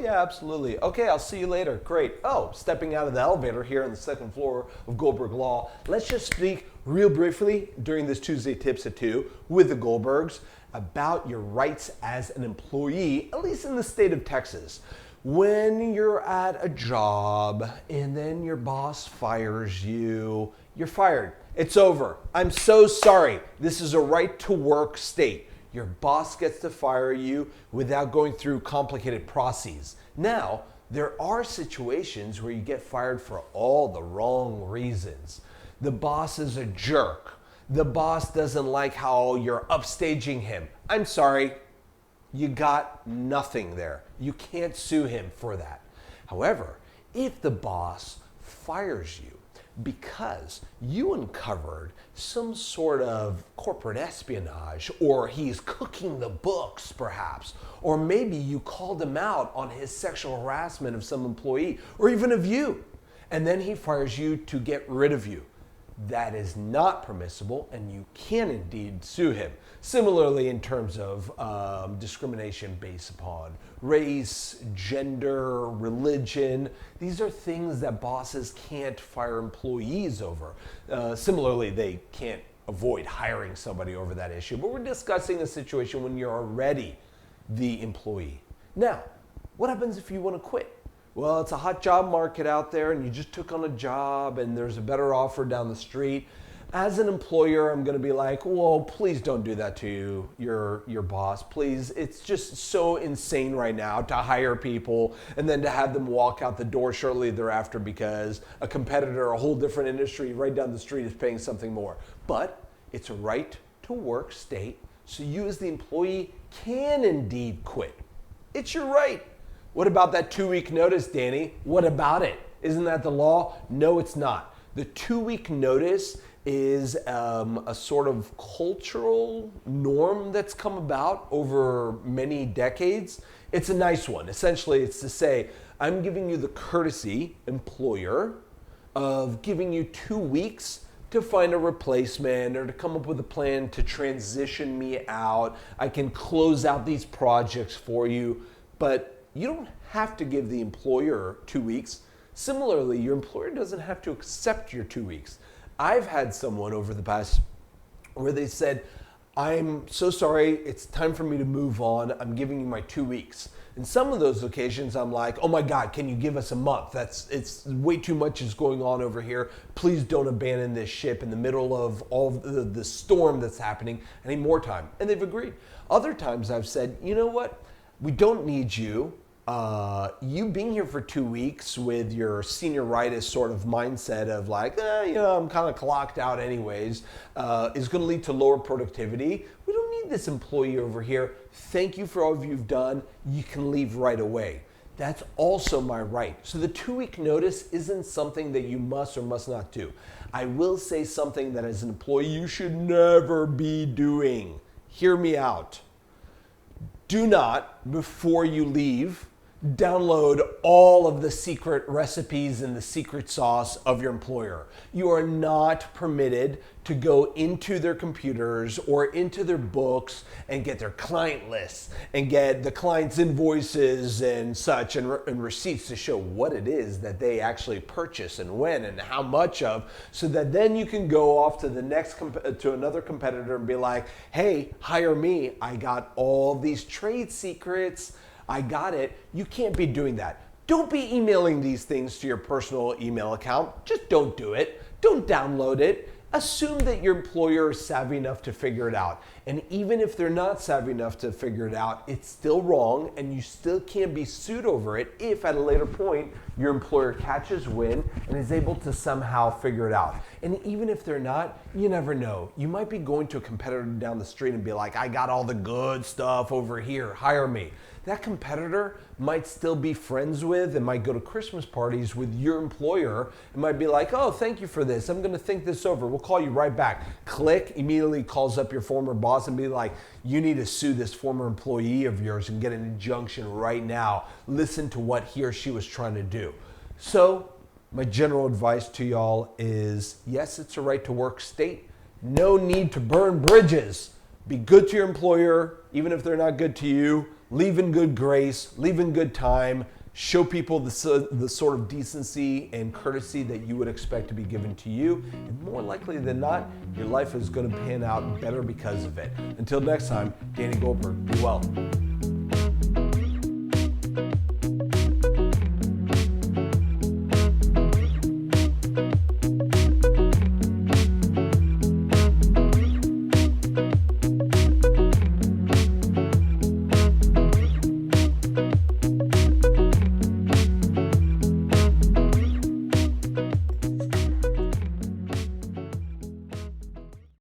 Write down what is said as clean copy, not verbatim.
yeah, absolutely. Okay, I'll see you later. Great. Oh, stepping out of the elevator here on the second floor of Goldberg Law. Let's just speak real briefly during this Tuesday Tips at 2 with the Goldbergs about your rights as an employee, at least in the state of Texas. When you're at a job and then your boss fires you, you're fired. It's over. I'm so sorry. This is a right to work state. Your boss gets to fire you without going through complicated processes. Now, there are situations where you get fired for all the wrong reasons. The boss is a jerk. The boss doesn't like how you're upstaging him. I'm sorry. You got nothing there. You can't sue him for that. However, if the boss fires you because you uncovered some sort of corporate espionage, or he's cooking the books perhaps, or maybe you called him out on his sexual harassment of some employee, or even of you, and then he fires you to get rid of you, that is not permissible, and you can indeed sue him. Similarly, in terms of discrimination based upon race, gender, religion, these are things that bosses can't fire employees over. Similarly, they can't avoid hiring somebody over that issue, but we're discussing a situation when you're already the employee. Now, what happens if you want to quit? Well, it's a hot job market out there and you just took on a job and there's a better offer down the street. As an employer, I'm going to be like, whoa, please don't do that to your boss. Please, it's just so insane right now to hire people and then to have them walk out the door shortly thereafter because a competitor, a whole different industry right down the street is paying something more. But it's a right to work state, so you as the employee can indeed quit. It's your right. What about that 2-week notice, Danny? What about it? Isn't that the law? No, it's not. The 2-week notice is a sort of cultural norm that's come about over many decades. It's a nice one. Essentially, it's to say, I'm giving you the courtesy, employer, of giving you 2 weeks to find a replacement or to come up with a plan to transition me out. I can close out these projects for you, but you don't have to give the employer 2 weeks. Similarly, your employer doesn't have to accept your 2 weeks. I've had someone over the past where they said, I'm so sorry, it's time for me to move on. I'm giving you my 2 weeks. In some of those occasions, I'm like, oh my God, can you give us a month? It's way too much is going on over here. Please don't abandon this ship in the middle of all the storm that's happening. I need more time. And they've agreed. Other times I've said, you know what? We don't need you. You being here for 2 weeks with your senioritis sort of mindset of like, I'm kind of clocked out anyways, is going to lead to lower productivity. We don't need this employee over here. Thank you for all you've done. You can leave right away. That's also my right. So the 2-week notice isn't something that you must or must not do. I will say something that as an employee you should never be doing. Hear me out. Do not, before you leave, download all of the secret recipes and the secret sauce of your employer. You are not permitted to go into their computers or into their books and get their client lists and get the client's invoices and such and receipts to show what it is that they actually purchase and when and how much of, so that then you can go off to the next to another competitor and be like, hey, hire me. I got all these trade secrets. I got it. You can't be doing that. Don't be emailing these things to your personal email account. Just don't do it. Don't download it. Assume that your employer is savvy enough to figure it out. And even if they're not savvy enough to figure it out, it's still wrong and you still can't be sued over it if at a later point your employer catches wind and is able to somehow figure it out. And even if they're not, you never know. You might be going to a competitor down the street and be like, I got all the good stuff over here, hire me. That competitor might still be friends with and might go to Christmas parties with your employer and might be like, oh, thank you for this. I'm going to think this over. We'll call you right back. Click, immediately calls up your former boss and be like, you need to sue this former employee of yours and get an injunction right now. Listen to what he or she was trying to do. So my general advice to y'all is, yes, it's a right to work state. No need to burn bridges. Be good to your employer, even if they're not good to you. Leave in good grace, leave in good time. Show people the sort of decency and courtesy that you would expect to be given to you, and more likely than not, your life is going to pan out better because of it. Until next time, Danny Goldberg, be well.